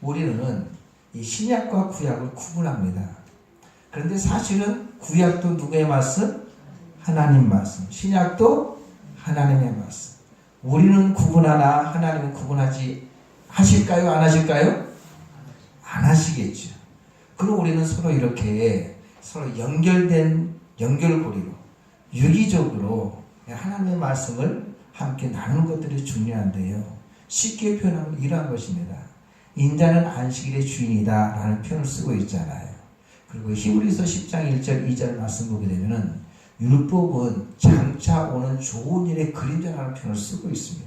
우리는 이 신약과 구약을 구분합니다. 그런데 사실은 구약도 누구의 말씀? 하나님 말씀. 신약도 하나님의 말씀. 우리는 구분하나 하나님은 구분하지 하실까요? 안 하실까요? 안 하시겠죠. 그럼 우리는 서로 이렇게 서로 연결된 연결고리로 유기적으로 하나님의 말씀을 함께 나누는 것들이 중요한데요. 쉽게 표현하면 이러한 것입니다. 인자는 안식일의 주인이다 라는 표현을 쓰고 있잖아요. 그리고 히브리서 10장 1절 2절 말씀 보게 되면은 율법은 장차 오는 좋은 일의 그림자라는 표현을 쓰고 있습니다.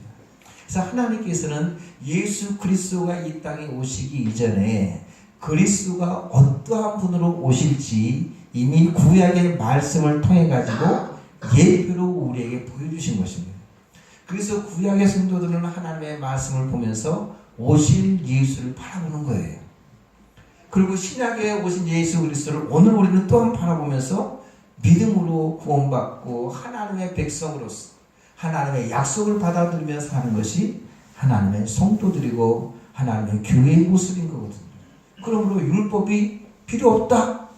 그래서 하나님께서는 예수 그리스도가 이 땅에 오시기 이전에 그리스도가 어떠한 분으로 오실지 이미 구약의 말씀을 통해 가지고 예표로 우리에게 보여주신 것입니다. 그래서 구약의 성도들은 하나님의 말씀을 보면서 오실 예수를 바라보는 거예요. 그리고 신약에 오신 예수 그리스도를 오늘 우리는 또한 바라보면서 믿음으로 구원받고 하나님의 백성으로서 하나님의 약속을 받아들이면서 하는 것이 하나님의 성도들이고 하나님의 교회의 모습인 거거든요. 그러므로 율법이 필요 없다.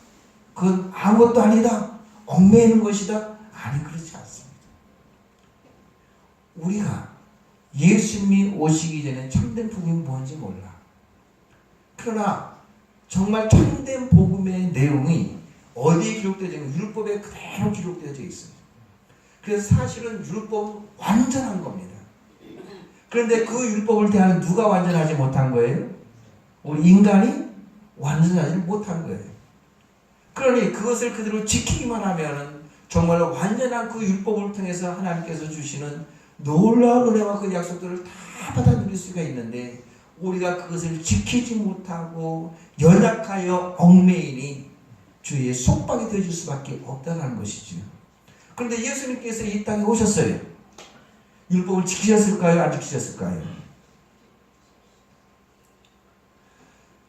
그건 아무것도 아니다. 얽매이는 것이다. 아니, 그렇지 않습니다. 우리가 예수님이 오시기 전에 참된 복음이 뭔지 몰라. 그러나 정말 참된 복음의 내용이 어디에 기록되어 있는 율법에 그대로 기록되어져 있습니다. 그래서 사실은 율법은 완전한 겁니다. 그런데 그 율법을 대하여 누가 완전하지 못한 거예요? 우리 인간이 완전하지 못한 거예요. 그러니 그것을 그대로 지키기만 하면 정말 완전한 그 율법을 통해서 하나님께서 주시는 놀라운 은혜와 그 약속들을 다 받아 누릴 수가 있는데 우리가 그것을 지키지 못하고 연약하여 얽매이니 주의 속박이 되어줄 수밖에 없다는 것이죠. 그런데 예수님께서 이 땅에 오셨어요. 율법을 지키셨을까요? 안 지키셨을까요?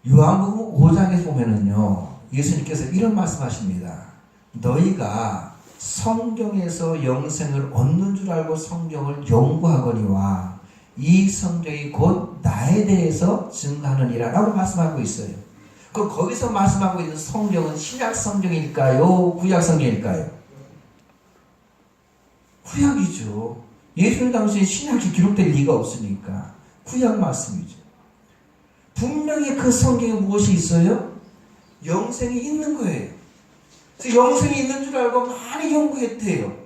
요한복음 5장에서 보면은요, 예수님께서 이런 말씀하십니다. 너희가 성경에서 영생을 얻는 줄 알고 성경을 연구하거니와 이 성경이 곧 나에 대해서 증거하느니라 라고 말씀하고 있어요. 거기서 말씀하고 있는 성경은 신약 성경일까요? 구약 성경일까요? 구약이죠. 예수님 당시에 신약이 기록될 리가 없으니까 구약 말씀이죠. 분명히 그 성경에 무엇이 있어요? 영생이 있는 거예요. 그래서 영생이 있는 줄 알고 많이 연구했대요.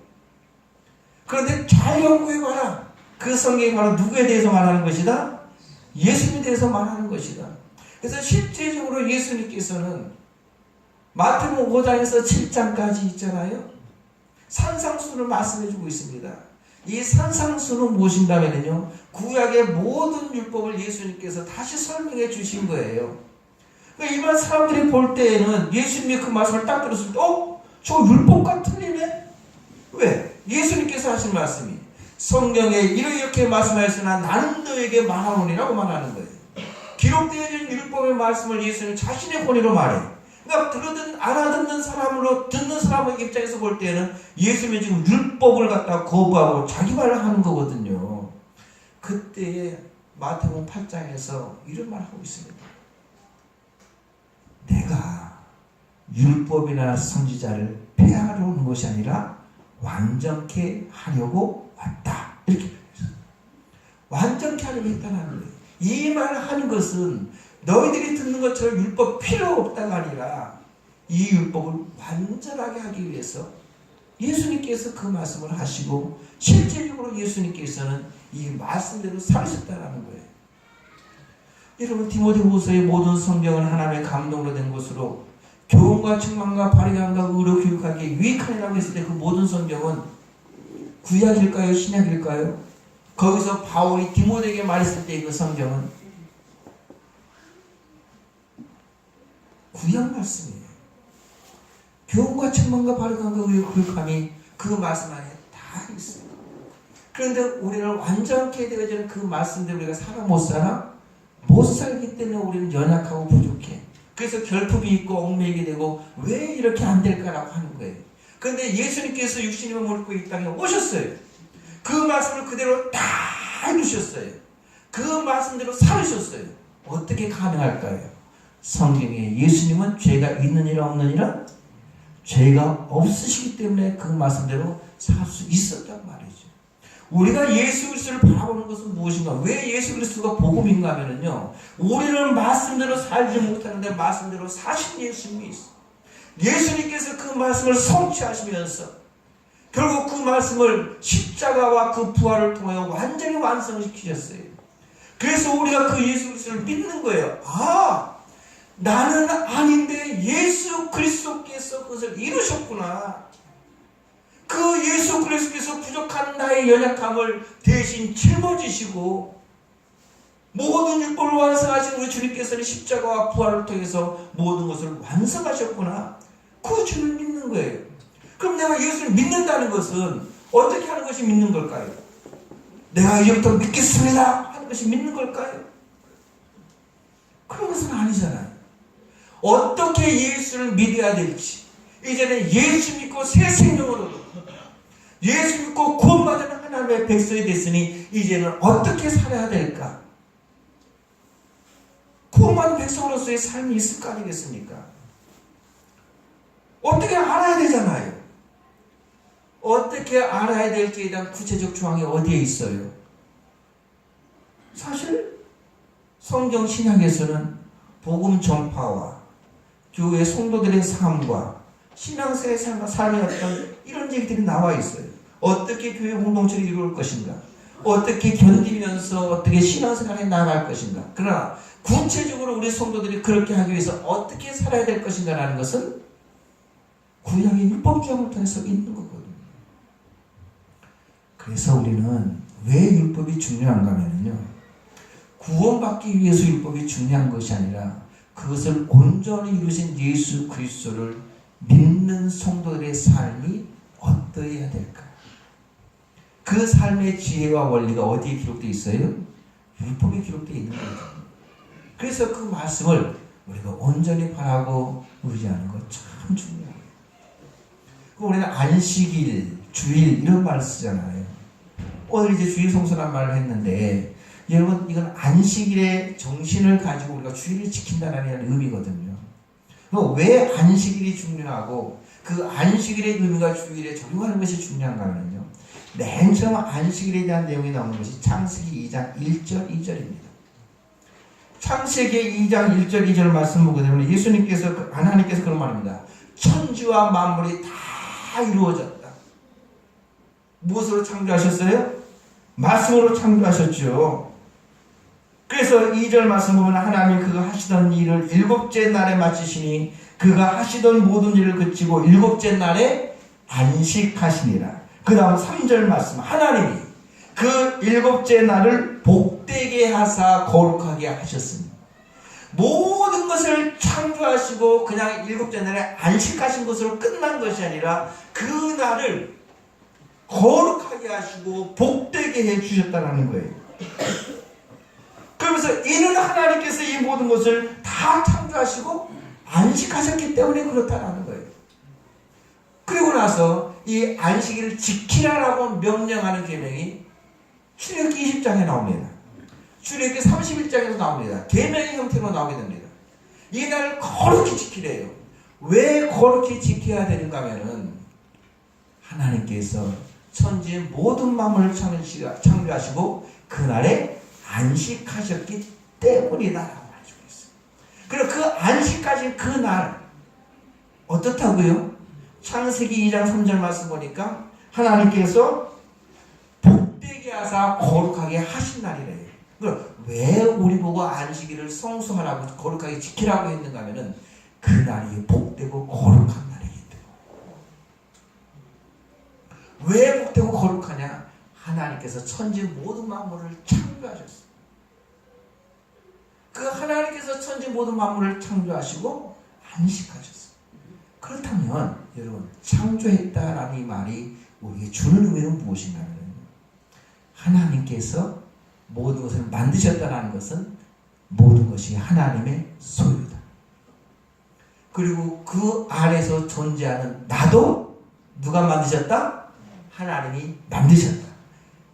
그런데 잘 연구해봐라. 그 성경이 바로 누구에 대해서 말하는 것이다? 예수님에 대해서 말하는 것이다. 그래서 실제적으로 예수님께서는 마태복음 5장에서 7장까지 있잖아요. 산상수를 말씀해주고 있습니다. 이 산상수는 무엇인가면요, 구약의 모든 율법을 예수님께서 다시 설명해 주신 거예요. 그러니까 일반 사람들이 볼 때에는 예수님이 그 말씀을 딱 들었을 때, 저 율법과 틀리네? 왜? 예수님께서 하신 말씀이 성경에 이렇게 말씀하였으나 나는 너에게 말하노니라고 말하는 거예요. 기록되어진 율법의 말씀을 예수님 자신의 본의로 말해. 그러니까 들어든 알아듣는 사람으로 듣는 사람의 입장에서 볼 때는 예수님이 지금 율법을 갖다 거부하고 자기 말을 하는 거거든요. 그때 마태복음 8장에서 이런 말을 하고 있습니다. 내가 율법이나 선지자를 폐하러 오는 것이 아니라 완전케 하려고 왔다. 이렇게 표현했어요. 완전케 하려고 했다는 거예요. 이 말을 하는 것은 너희들이 듣는 것처럼 율법 필요 없다가 아니라 이 율법을 완전하게 하기 위해서 예수님께서 그 말씀을 하시고 실제적으로 예수님께서는 이 말씀대로 살으셨다는 거예요. 여러분, 디모데후서의 모든 성경은 하나님의 감동으로 된 것으로 교훈과 책망과 발견과 의로 교육하기에 유익하니라고 했을 때 그 모든 성경은 구약일까요? 신약일까요? 거기서 바울이 디모데에게 말했을 때 그 성경은 구약 말씀이에요. 교훈과 책망과 발견과 의로 교육함이 그 말씀 안에 다 있어요. 그런데 우리는 완전케 되어지는 그 말씀대로 우리가 살아 못 살아? 못 살기 때문에 우리는 연약하고 부족해. 그래서 결핍이 있고 얽매이게 되고 왜 이렇게 안 될까라고 하는 거예요. 그런데 예수님께서 육신의 몸을 입고 이 땅에 오셨어요. 그 말씀을 그대로 다 해주셨어요. 그 말씀대로 살으셨어요. 어떻게 가능할까요? 성경에 예수님은 죄가 있느니라 없느니라? 죄가 없으시기 때문에 그 말씀대로 살 수 있었단 말이죠. 우리가 예수 그리스도를 바라보는 것은 무엇인가? 왜 예수 그리스도가 복음인가 하면요, 우리는 말씀대로 살지 못하는데 말씀대로 사신 예수님이 있어. 예수님께서 그 말씀을 성취하시면서 결국 그 말씀을 십자가와 그 부활을 통하여 완전히 완성시키셨어요. 그래서 우리가 그 예수 그리스도를 믿는 거예요. 아, 나는 아닌데 예수 그리스도께서 그것을 이루셨구나. 그 예수 그리스도께서 부족한 나의 연약함을 대신 짊어지시고 모든 율법을 완성하신 우리 주님께서는 십자가와 부활을 통해서 모든 것을 완성하셨구나. 그 주를 믿는 거예요. 그럼 내가 예수를 믿는다는 것은 어떻게 하는 것이 믿는 걸까요? 내가 이제부터 믿겠습니다 하는 것이 믿는 걸까요? 그런 것은 아니잖아요. 어떻게 예수를 믿어야 될지, 이제는 예수 믿고 새 생명으로 예수 믿고 구원받은 하나님의 백성이 됐으니 이제는 어떻게 살아야 될까? 구원받은 백성으로서의 삶이 있을 거 아니겠습니까? 어떻게 알아야 되잖아요. 어떻게 알아야 될지에 대한 구체적 조항이 어디에 있어요? 사실 성경 신약에서는 복음 전파와 교회 성도들의 삶과 신앙생활의 삶의 어떤 이런 얘기들이 나와 있어요. 어떻게 교회 공동체를 이룰 것인가? 어떻게 견디면서 어떻게 신앙생활에 나아갈 것인가? 그러나 구체적으로 우리 성도들이 그렇게 하기 위해서 어떻게 살아야 될 것인가라는 것은 구약의 율법조항을 통해서 있는 거거든요. 그래서 우리는 왜 율법이 중요한가 하면요, 구원받기 위해서 율법이 중요한 것이 아니라 그것을 온전히 이루신 예수 그리스도를 믿는 성도들의 삶이 어떠해야 될까? 그 삶의 지혜와 원리가 어디에 기록되어 있어요? 율법에 기록되어 있는 거죠. 그래서 그 말씀을 우리가 온전히 바라고 의지하는 것 참 중요해요. 우리는 안식일, 주일 이런 말을 쓰잖아요. 오늘 이제 주일 성수란 말을 했는데, 여러분 이건 안식일의 정신을 가지고 우리가 주일을 지킨다는 의미거든요. 왜 안식일이 중요하고 그 안식일의 의미가 주일에 적용하는 것이 중요한가 하면요, 맨 처음 안식일에 대한 내용이 나오는 것이 창세기 2장 1절 2절입니다. 창세기 2장 1절 2절 말씀 보게 되면 예수님께서, 하나님께서 그런 말입니다. 천지와 만물이 다 이루어졌다. 무엇으로 창조하셨어요? 말씀으로 창조하셨죠. 그래서 2절 말씀 보면 하나님이 그가 하시던 일을 일곱째 날에 마치시니 그가 하시던 모든 일을 그치고 일곱째 날에 안식하시니라. 그 다음 3절 말씀, 하나님이 그 일곱째 날을 복되게 하사 거룩하게 하셨습니다. 모든 것을 창조하시고 그냥 일곱째 날에 안식하신 것으로 끝난 것이 아니라 그 날을 거룩하게 하시고 복되게 해주셨다는 거예요. 그러면서 이는 하나님께서 이 모든 것을 다 창조하시고 안식하셨기 때문에 그렇다는 거예요. 그리고 나서 이 안식일을 지키라라고 명령하는 계명이 출애굽기 20장에 나옵니다. 출애굽기 31장에도 나옵니다. 계명의 형태로 나오게 됩니다. 이 날을 거룩히 지키래요. 왜 거룩히 지켜야 되는가 하면은 하나님께서 천지의 모든 만물을 창조하시고 그날에 안식하셨기 때문이다라고 말해주고 있어요. 그리고 그 안식까지 그 날 어떻다고요? 창세기 2장 3절 말씀 보니까 하나님께서 복되게 하사 거룩하게 하신 날이래요. 왜 우리 보고 안식일을 성수하라고 거룩하게 지키라고 했는가 하면은 그 날이 복되고 거룩한 날이기 때문에. 왜 복되고 거룩하냐? 하나님께서 천지 모든 만물을 창조하셨어요. 그 하나님께서 천지 모든 만물을 창조하시고 안식하셨어요. 그렇다면 여러분, 창조했다라는 이 말이 우리에게 주는 의미는 무엇인가 하면 하나님께서 모든 것을 만드셨다는 것은 모든 것이 하나님의 소유다. 그리고 그 안에서 존재하는 나도 누가 만드셨다? 하나님이 만드셨다.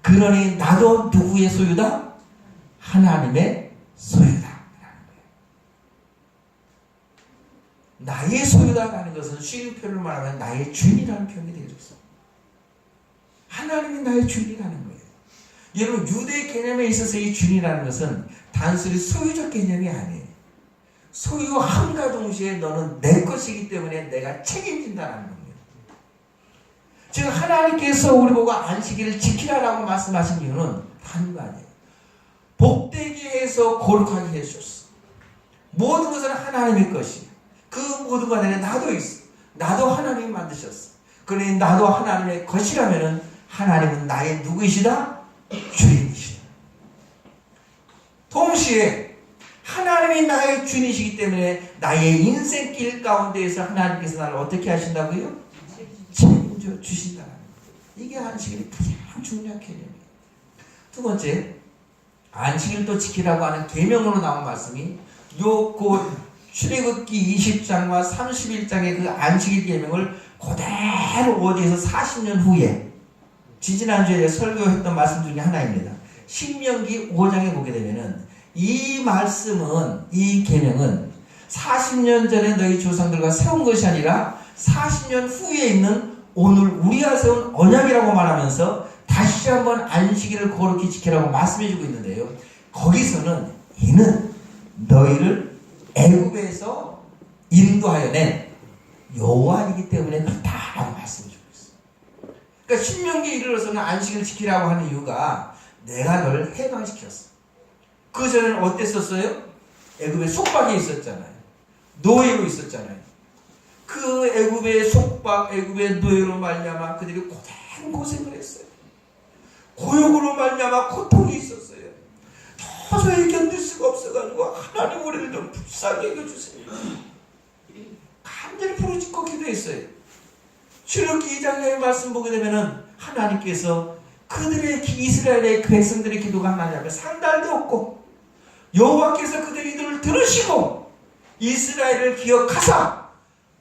그러니 나도 누구의 소유다? 하나님의 소유다. 나의 소유다라는 것은 수익표를 말하면 나의 주인이라는 표현이 되어졌어. 하나님이 나의 주인이라는 거예요. 여러분, 유대 개념에 있어서 이 주인이라는 것은 단순히 소유적 개념이 아니에요. 소유함과 동시에 너는 내 것이기 때문에 내가 책임진다는 겁니다. 즉 하나님께서 우리 보고 안식일을 지키라라고 말씀하신 이유는 다른 거 아니에요. 복되게 해서 거룩하게 해주셨어. 모든 것은 하나님의 것이에요. 그 모든 것 안에 나도 있어. 나도 하나님이 만드셨어. 그러니 나도 하나님의 것이라면은 하나님은 나의 누구이시다? 주인이시다. 동시에 하나님이 나의 주인이시기 때문에 나의 인생길 가운데에서 하나님께서 나를 어떻게 하신다고요? 책임져 주신다는 거예요. 이게 안식일의 가장 중요한 개념이에요. 두 번째, 안식일도 지키라고 하는 계명으로 나온 말씀이 출애굽기 20장과 31장의 그 안식일 계명을 그대로 어디에서 40년 후에 지지난주에 설교했던 말씀 중에 하나입니다. 신명기 5장에 보게 되면은 이 말씀은, 이 계명은 40년 전에 너희 조상들과 세운 것이 아니라 40년 후에 있는 오늘 우리가 세운 언약이라고 말하면서 다시 한번 안식일을 거룩히 지키라고 말씀해주고 있는데요. 거기서는 이는 너희를 애굽에서 인도하여 낸 여호와이기 때문에 그렇다라고 말씀해주고 있어요. 그러니까 신명기에 이르러서는 안식일을 지키라고 하는 이유가 내가 너를 해방시켰어. 그 전에는 어땠었어요? 애굽에 속박이 있었잖아요. 노예로 있었잖아요. 그 애굽의 속박, 애굽의 노예로 말미암아 그들이 고된 고생을 했어요. 고역으로 말미암아 고통이 있었어요. 도저히 견딜 수가 없어가지고 하나님 우리를 좀 불쌍히 여겨주세요. 간절히 부르짖고 기도했어요. 출애굽기 2장의 말씀 보게 되면은 하나님께서 그들의 이스라엘의 그 백성들의 기도가 하나님 앞에 상달되었고 여호와께서 그들의 기도를 들으시고 이스라엘을 기억하사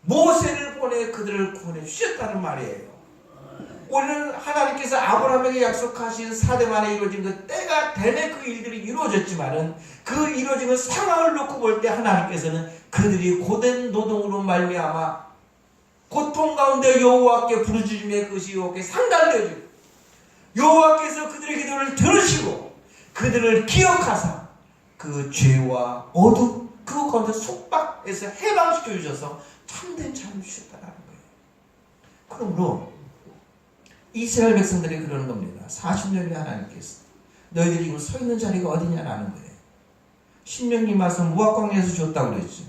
모세를 보내 그들을 구원해 주셨다는 말이에요. 우리는 하나님께서 아브라함에게 약속하신 사대만에 이루어진 그 때가 되매 그 일들이 이루어졌지만은 그 이루어진 그 상황을 놓고 볼 때 하나님께서는 그들이 고된 노동으로 말미암아 고통 가운데 여호와께 부르짖음에 그것이 여호와께 상달되어지고 여호와께서 그들의 기도를 들으시고 그들을 기억하사 그 죄와 어둠 그 가운데 속박에서 해방시켜 주셔서 참된 삶을 주셨다는 거예요. 그러므로 이스라엘 백성들이 그러는 겁니다. 40년에 하나님께서 너희들이 지금 서 있는 자리가 어디냐라는 거예요. 신명기 말씀 모압 광야에서 줬다고 그랬죠.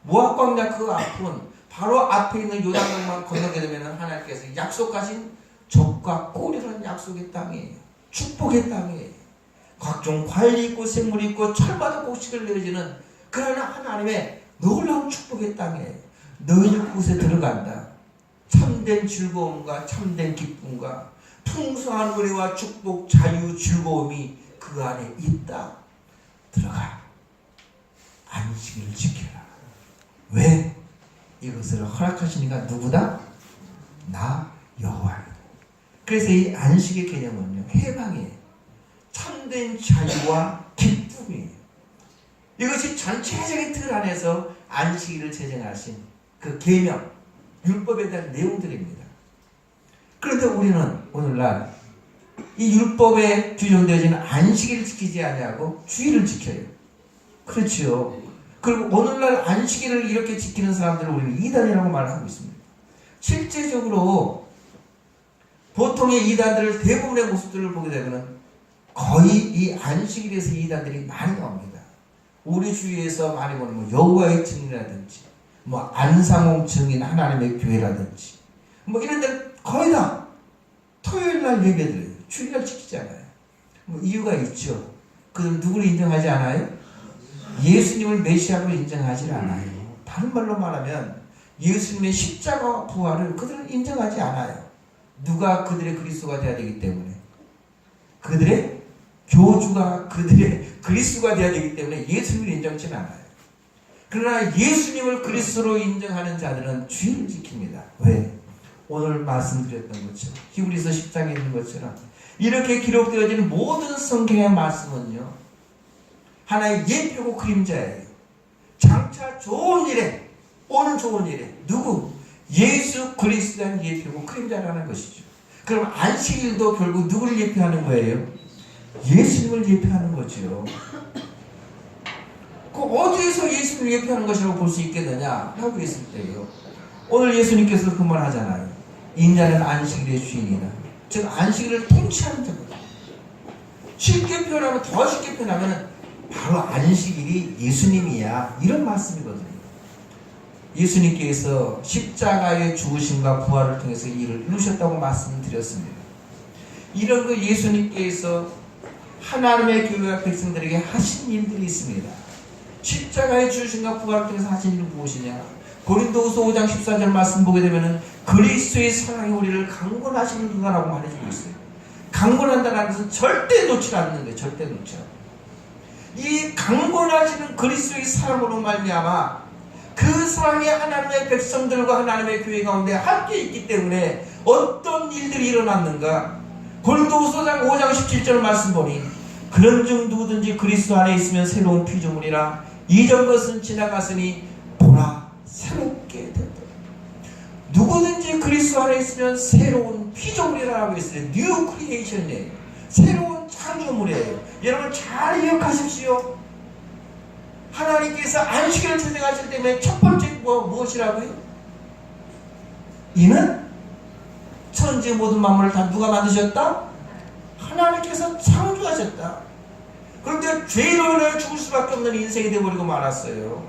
모압 광야 그 앞은 바로 앞에 있는 요단강만 건너게 되면 하나님께서 약속하신 적과 꼴이라는 약속의 땅이에요. 축복의 땅이에요. 각종 과일이 있고 생물이 있고 철마다 곡식을 내어지는 그러나 하나님의 놀라운 축복의 땅이에요. 너희들 그곳에 들어간다. 참된 즐거움과 참된 기쁨과 풍성한 은혜와 축복, 자유, 즐거움이 그 안에 있다. 들어가. 안식일을 지켜라. 왜? 이것을 허락하시니까 누구다? 나 여호와이다. 그래서 이 안식의 개념은요, 해방이에요. 참된 자유와 기쁨이에요. 이것이 전체적인 틀 안에서 안식일을 제정하신 그 계명, 율법에 대한 내용들입니다. 그런데 우리는 오늘날 이 율법에 규정되어진 안식일을 지키지 아니하고 주일을 지켜요. 그렇지요. 그리고 오늘날 안식일을 이렇게 지키는 사람들을 우리는 이단이라고 말하고 있습니다. 실제적으로 보통의 이단들을 대부분의 모습들을 보게 되면 거의 이 안식일에서 이단들이 많이 나옵니다. 우리 주위에서 많이 보는 뭐 여호와의 증인이라든지 뭐 안상홍 증인 하나님의 교회라든지 뭐 이런 데 거의 다 토요일날 예배드려요. 주일날 지키잖아요. 뭐 이유가 있죠. 그들 누구를 인정하지 않아요? 예수님을 메시아로 인정하지 않아요. 다른 말로 말하면 예수님의 십자가와 부활을 그들은 인정하지 않아요. 누가 그들의 그리스도가 되어야 되기 때문에 그들의 교주가 그들의 그리스도가 되어야 되기 때문에 예수님을 인정치 않아요. 그러나 예수님을 그리스도로 인정하는 자들은 주일을 지킵니다. 왜? 오늘 말씀드렸던 것처럼 히브리서 10장에 있는 것처럼 이렇게 기록되어진 모든 성경의 말씀은요 하나의 예표고 그림자예요. 장차 좋은 일에 오늘 좋은 일에 누구? 예수 그리스도를 예표하고 그림자라는 것이죠. 그럼 안식일도 결국 누구를 예표하는 거예요? 예수님을 예표하는 거죠. 그 어디에서 예수님을 예표하는 것이라고 볼 수 있겠느냐 라고 했을 때요, 오늘 예수님께서 그 말 하잖아요. 인자는 안식일의 주인이다. 즉 안식일을 통치하는 자거든요. 쉽게 표현하면, 더 쉽게 표현하면 바로 안식일이 예수님이야, 이런 말씀이거든요. 예수님께서 십자가의 죽으심과 부활을 통해서 이 일을 이루셨다고 말씀드렸습니다. 이런 그 예수님께서 하나님의 교회와 백성들에게 하신 일들이 있습니다. 십자가의 죽으심과 부활을 통해서 하신 일은 무엇이냐? 고린도후서 5장 14절 말씀 보게 되면은 그리스도의 사랑이 우리를 강권하시는 누가라고 말해주고 있어요. 강권한다는 것은 절대 놓지 않는 거예요. 절대 놓지 않는. 이 강권하시는 그리스도의 사랑으로 말미암아 그 사랑이 하나님의 백성들과 하나님의 교회 가운데 함께 있기 때문에 어떤 일들이 일어났는가? 고린도후서 5장 17절 말씀 보니 그런즉 누구든지 그리스도 안에 있으면 새로운 피조물이라 이전 것은 지나갔으니 보라 새롭게 됐다. 누구든지 그리스도 안에 있으면 새로운 피조물이라고 했어요. 뉴 크리에이션이에요. 새로운 창조물이에요. 여러분 잘 기억하십시오. 하나님께서 안식일을 제정하실 때문에 첫 번째 무엇이라고요? 이는 천지 모든 만물을 다 누가 만드셨다? 하나님께서 창조하셨다. 그런데 죄로 인해 죽을 수밖에 없는 인생이 되어버리고 말았어요.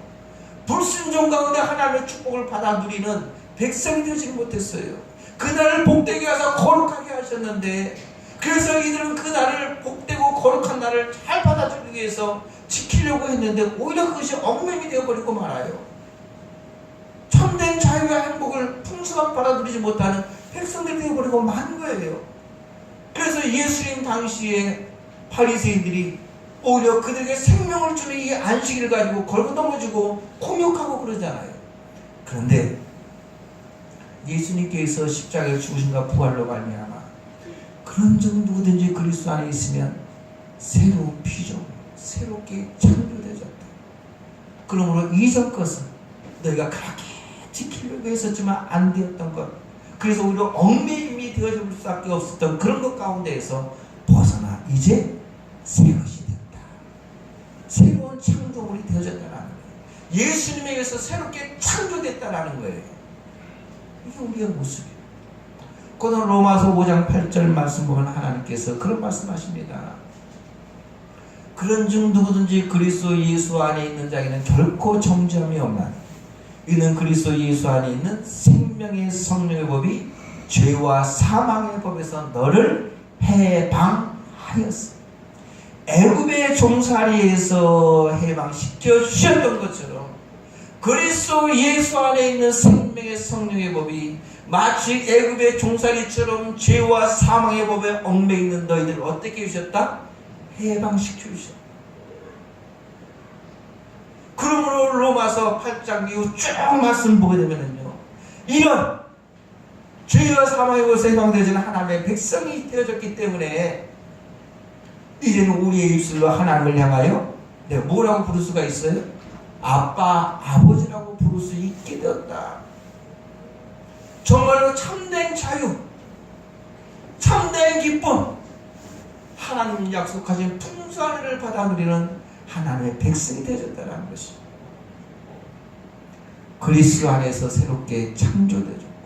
불순종 가운데 하나님의 축복을 받아 누리는 백성이 되지 못했어요. 그날을 복되게 하사 거룩하게 하셨는데, 그래서 이들은 그 날을 복되고 거룩한 날을 잘 받아주기 위해서 지키려고 했는데 오히려 그것이 엉망이 되어버리고 말아요. 참된 자유와 행복을 풍성하게 받아들이지 못하는 백성들이 되어버리고 만 거예요. 그래서 예수님 당시에 바리새인들이 오히려 그들에게 생명을 주는 이 안식일을 가지고 걸고 넘어지고 공욕하고 그러잖아요. 그런데 예수님께서 십자가에 죽으신가 부활로 말미암아 그런즉 누구든지 그리스도 안에 있으면 새로운 피조물, 새롭게 창조되었다. 그러므로 이전 것은 너희가 그렇게 지키려고 했었지만 안 되었던 것, 그래서 오히려 얽매임이 되어질 수밖에 없었던 그런 것 가운데에서 벗어나 이제 새 것이 됐다. 새로운 창조물이 되어졌다는 거예요. 예수님에 의해서 새롭게 창조됐다는 거예요. 이게 우리의 모습이에요. 그건 로마서 5장 8절 말씀 보면 하나님께서 그런 말씀하십니다. 그런즉 누구든지 그리스도 예수 안에 있는 자에게는 결코 정죄함이 없나니 이는 그리스도 예수 안에 있는 생명의 성령의 법이 죄와 사망의 법에서 너를 해방하였어. 애굽의 종살이에서 해방시켜 주셨던 것처럼 그리스도 예수 안에 있는 생명의 성령의 법이 마치 애굽의 종살이처럼 죄와 사망의 법에 얽매여 있는 너희들을 어떻게 해주셨다? 해방시켜 주셨다. 그러므로 로마서 8장 이후 쭉 말씀 보게 되면요, 이런 죄와 사망의 법에서 해방되어지는 하나님의 백성이 되어졌기 때문에 이제는 우리의 입술로 하나님을 향하여 내가 뭐라고 부를 수가 있어요? 아빠, 아버지라고 부를 수 있게 되었다. 정말로 참된 자유, 참된 기쁨, 하나님 약속하신 풍성한 은혜를 받아 누리는 하나님의 백성이 되어졌다는 것이 그리스도 안에서 새롭게 창조되어졌고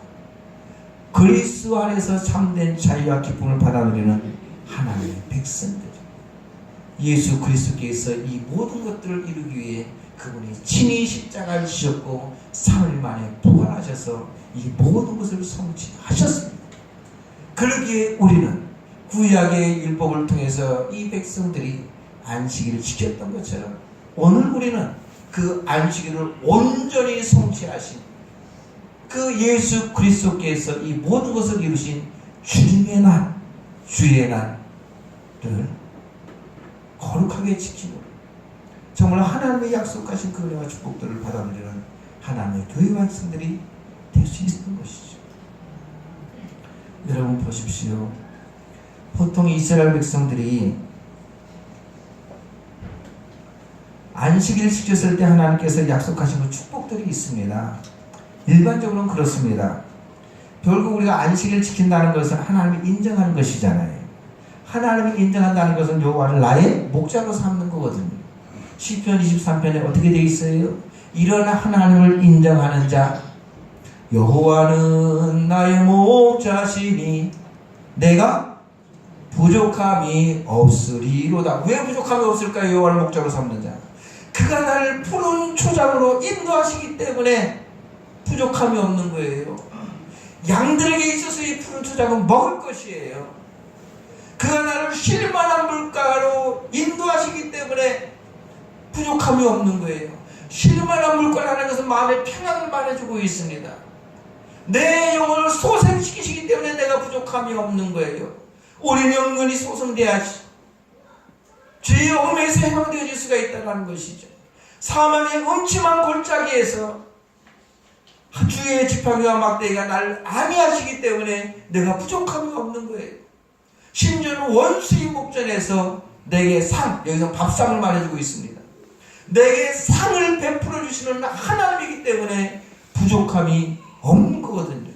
그리스도 안에서 참된 자유와 기쁨을 받아 누리는 하나님의 백성이 되어졌고 예수 그리스도께서 이 모든 것들을 이루기 위해 그분이 친히 십자가를 지셨고 3일 만에 부활하셔서 이 모든 것을 성취하셨습니다. 그러기에 우리는 구약의 율법을 통해서 이 백성들이 안식일을 지켰던 것처럼 오늘 우리는 그 안식일을 온전히 성취하신 그 예수 그리스도께서 이 모든 것을 이루신 주님의 날, 주의 날을 거룩하게 지키고 정말 하나님의 약속하신 그 은혜와 축복들을 받아 누리는 하나님의 교회와 백성들이 될 수 있는 것이죠. 여러분 보십시오. 보통 이스라엘 백성들이 안식일을 지켰을 때 하나님께서 약속하신 그 축복들이 있습니다. 일반적으로는 그렇습니다. 결국 우리가 안식일을 지킨다는 것은 하나님이 인정하는 것이잖아요. 하나님이 인정한다는 것은 여호와를 나의 목자로 삼는 거거든요. 시편 23편에 어떻게 되어 있어요? 일어나 하나님을 인정하는 자, 여호와는 나의 목자시니 내가 부족함이 없으리로다. 왜 부족함이 없을까요? 여호와를 목자로 삼는 자, 그가 나를 푸른 초장으로 인도하시기 때문에 부족함이 없는 거예요. 양들에게 있어서 이 푸른 초장은 먹을 것이에요. 그가 나를 쉴만한 물가로 인도하시기 때문에 부족함이 없는 거예요. 쉴만한 물가라는 것은 마음의 평안을 말해주고 있습니다. 내 영혼을 소생시키시기 때문에 내가 부족함이 없는 거예요. 우리는 영혼이 소생돼야지 죄의 험에서 해방되어질 수가 있다는 것이죠. 사망의 음침한 골짜기에서 주의 지팡이와 막대기가 나를 안위하시기 때문에 내가 부족함이 없는 거예요. 심지어는 원수의 목전에서 내게 상, 여기서 밥상을 말해주고 있습니다. 내게 상을 베풀어 주시는 하나님이기 때문에 부족함이 없는 거거든요.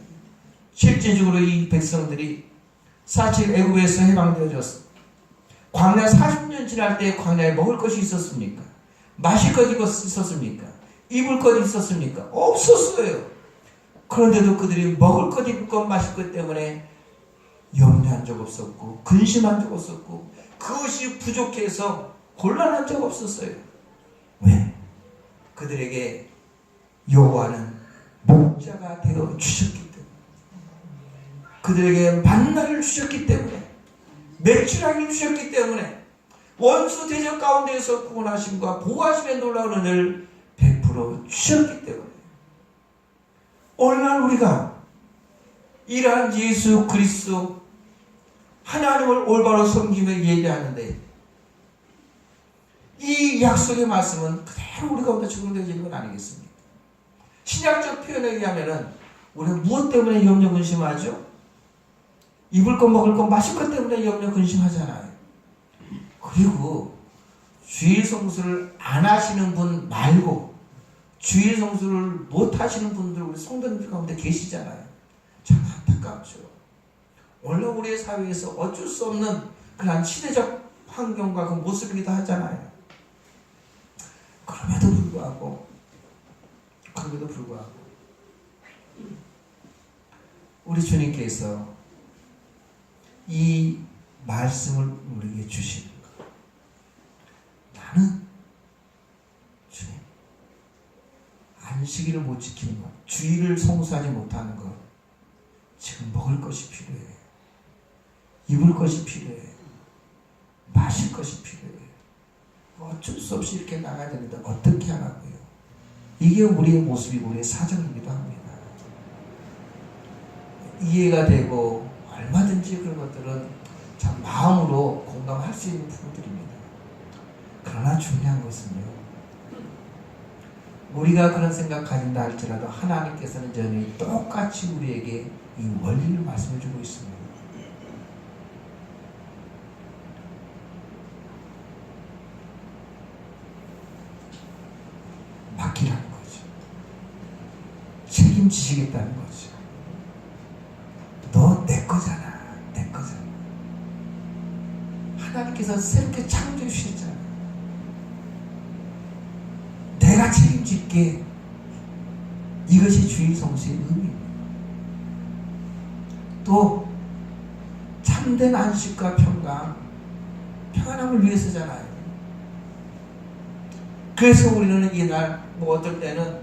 실제적으로 이 백성들이 사실 애굽에서 해방되어졌어. 광야 40년 지날 때 광야에 먹을 것이 있었습니까? 마실 것이 있었습니까? 입을 것이 있었습니까? 없었어요. 그런데도 그들이 먹을 것, 입을 것, 마실 것 때문에 염려한 적 없었고 근심한 적 없었고 그것이 부족해서 곤란한 적 없었어요. 왜? 그들에게 여호와는 목자가 되어 주셨기 때문에, 그들에게 만나를 주셨기 때문에, 매출하기를 주셨기 때문에, 원수 대적 가운데에서 구원하심과 보호하심의 놀라운 은혜를 베풀어 주셨기 때문에, 오늘날 우리가 이러한 예수 그리스도 하나님을 올바로 섬기며 예배하는데 이 약속의 말씀은 그대로 우리 가운데 적용되어지는 건 아니겠습니까? 신약적 표현에 의하면은 우리는 무엇 때문에 염려 근심하죠? 입을 것, 먹을 것, 마실 것 때문에 염려 근심하잖아요. 그리고 주일 성수를 안 하시는 분 말고 주일 성수를 못 하시는 분들 우리 성도님들 가운데 계시잖아요. 참 안타깝죠. 오늘 우리의 사회에서 어쩔 수 없는 그런 시대적 환경과 그 모습이기도 하잖아요. 그럼에도 불구하고 우리 주님께서 이 말씀을 우리에게 주시는 것, 나는 주님 안식일을 못 지키는 것, 주일을 성수하지 못하는 것, 지금 먹을 것이 필요해, 입을 것이 필요해, 마실 것이 필요해. 어쩔 수 없이 이렇게 나가야 되는데 어떻게 하라고요? 이게 우리의 모습이고 우리의 사정이기도 합니다. 이해가 되고 얼마든지 그런 것들은 참 마음으로 공감할 수 있는 부분들입니다. 그러나 중요한 것은요, 우리가 그런 생각 가진다 할지라도 하나님께서는 여전히 똑같이 우리에게 이 원리를 말씀해주고 있습니다. 맡기라는 거죠. 책임지시겠다는 거죠. 너 내 거잖아. 내 거잖아. 하나님께서 새롭게 창조해 주셨잖아. 내가 책임질게. 이것이 주일 성수의 의미입니다. 또 참된 안식과 평안함을 위해서잖아요. 그래서 우리는 이날 어떨 때는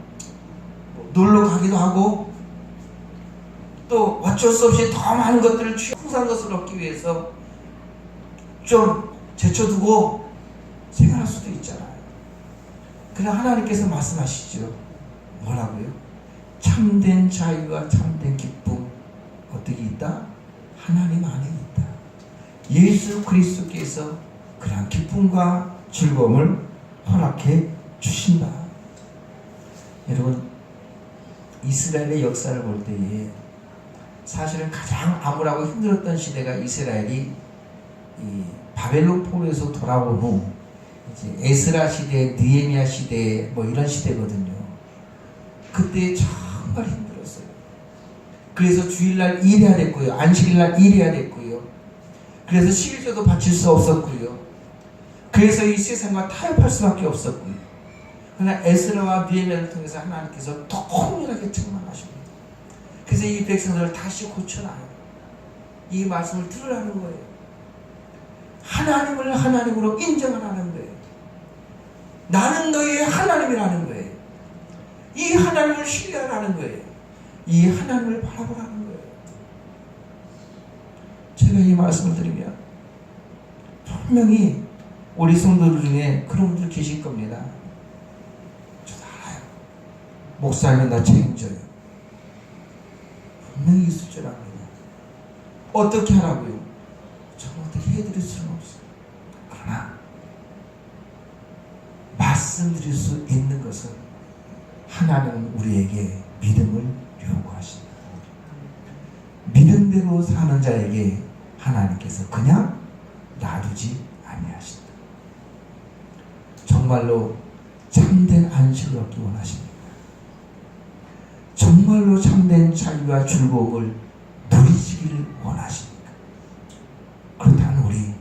놀러 가기도 하고 또 어쩔 수 없이 더 많은 것들을 풍성한 것을 얻기 위해서 좀 제쳐두고 생활할 수도 있잖아요. 그러나 하나님께서 말씀하시죠. 뭐라고요? 참된 자유와 참된 기쁨 어떻게 있다? 하나님 안에 있다. 예수 그리스도께서 그런 기쁨과 즐거움을 허락해 주신다. 여러분, 이스라엘의 역사를 볼 때에 사실은 가장 암울하고 힘들었던 시대가 이스라엘이 이 바벨론 포로에서 돌아온 후 에스라 시대, 느헤미야 시대 뭐 이런 시대거든요. 그때 정말 힘들었어요. 그래서 주일날 일해야 됐고요. 안식일날 일해야 됐고요. 그래서 11조도 바칠 수 없었고요. 그래서 이 세상과 타협할 수밖에 없었고요. 그러나 에스라와 느헤미야를 통해서 하나님께서 통렬하게 책망하십니다. 그래서 이 백성들을 다시 고쳐놔요. 이 말씀을 들으라는 거예요. 하나님을 하나님으로 인정하라는 거예요. 나는 너희의 하나님이라는 거예요. 이 하나님을 신뢰하라는 거예요. 이 하나님을 바라보라는 거예요. 제가 이 말씀을 드리면 분명히 우리 성도들 중에 그런 분들 계실 겁니다. 저도 알아요. 목사님은 나 책임져요. 분명히 있을 줄 압니다. 어떻게 하라고요? 저는 어떻게 해드릴 수는 없어요. 그러나 말씀드릴 수 있는 것은 하나님은 우리에게 믿음을 요구하신다. 믿음대로 사는 자에게 하나님께서 그냥 놔두지 아니하신다. 정말로 참된 안식을 얻기 원하십니다. 정말로 참된 자유와 즐거움을 누리시기를 원하십니까? 그렇다면 우리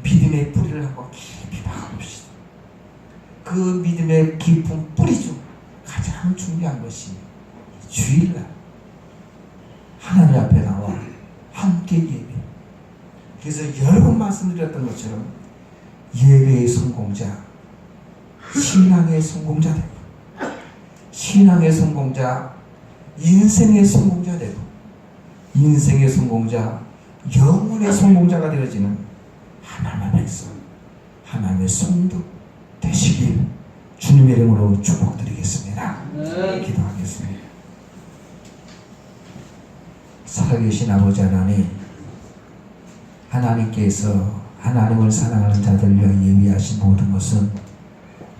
믿음의 뿌리를 한번 깊이 박아봅시다. 그 믿음의 깊은 뿌리 중 가장 중요한 것이 주일날 하나님 앞에 나와 함께 예배. 그래서 여러 번 말씀드렸던 것처럼 예배의 성공자, 신앙의 성공자 되고, 신앙의 성공자, 인생의 성공자 되고, 인생의 성공자, 영혼의 성공자가 되어지는 하나님의 백성, 하나님의 성도 되시길 주님의 이름으로 축복드리겠습니다. 기도하겠습니다. 살아계신 아버지 하나님, 하나님께서 하나님을 사랑하는 자들 위하여 예비하신 모든 것은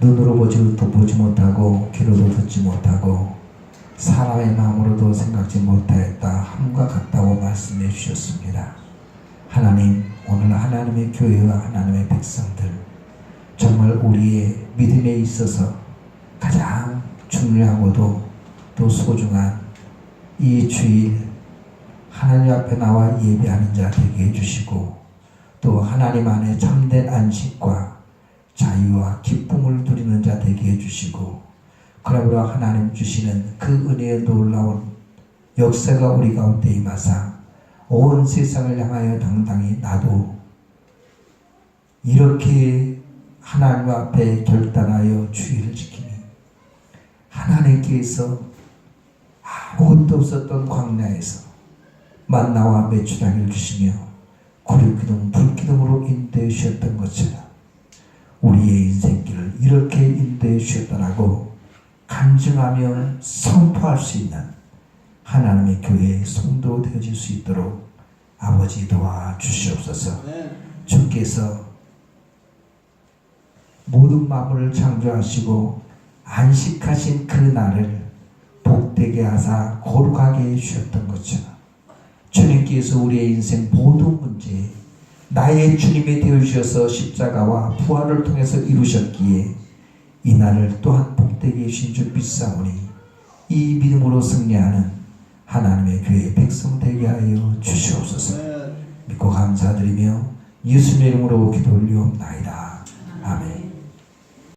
눈으로 보지도 보지 못하고 귀로도 듣지 못하고 사람의 마음으로도 생각지 못하였다 함과 같다고 말씀해 주셨습니다. 하나님, 오늘 하나님의 교회와 하나님의 백성들 정말 우리의 믿음에 있어서 가장 중요하고도 또 소중한 이 주일 하나님 앞에 나와 예배하는 자 되게 해주시고, 또 하나님 안에 참된 안식과 자유와 기쁨을 누리는 자 되게 해주시고, 그러므로 하나님 주시는 그 은혜의 놀라운 역사가 우리 가운데 임하사 온 세상을 향하여 당당히 나도 이렇게 하나님 앞에 결단하여 주의를 지키니 하나님께서 아무것도 없었던 광야에서 만나와 메추라기를 주시며 구름기둥 불기둥으로 인도해 주셨던 것처럼 우리의 인생길을 이렇게 인도해 주셨다라고 간증하며 선포할 수 있는 하나님의 교회의 성도 되어질 수 있도록 아버지 도와주시옵소서. 주께서 모든 만물을 창조하시고 안식하신 그 날을 복되게 하사 거룩하게 해주셨던 것처럼 주님께서 우리의 인생 모든 문제 나의 주님이 되어주셔서 십자가와 부활을 통해서 이루셨기에 이 날을 또한 복되게 해주신 줄 믿사오니 이 믿음으로 승리하는 하나님의 교회 백성 되게 하여 주시옵소서. 믿고 감사드리며 예수님의 이름으로 기도 올리옵나이다. 아멘.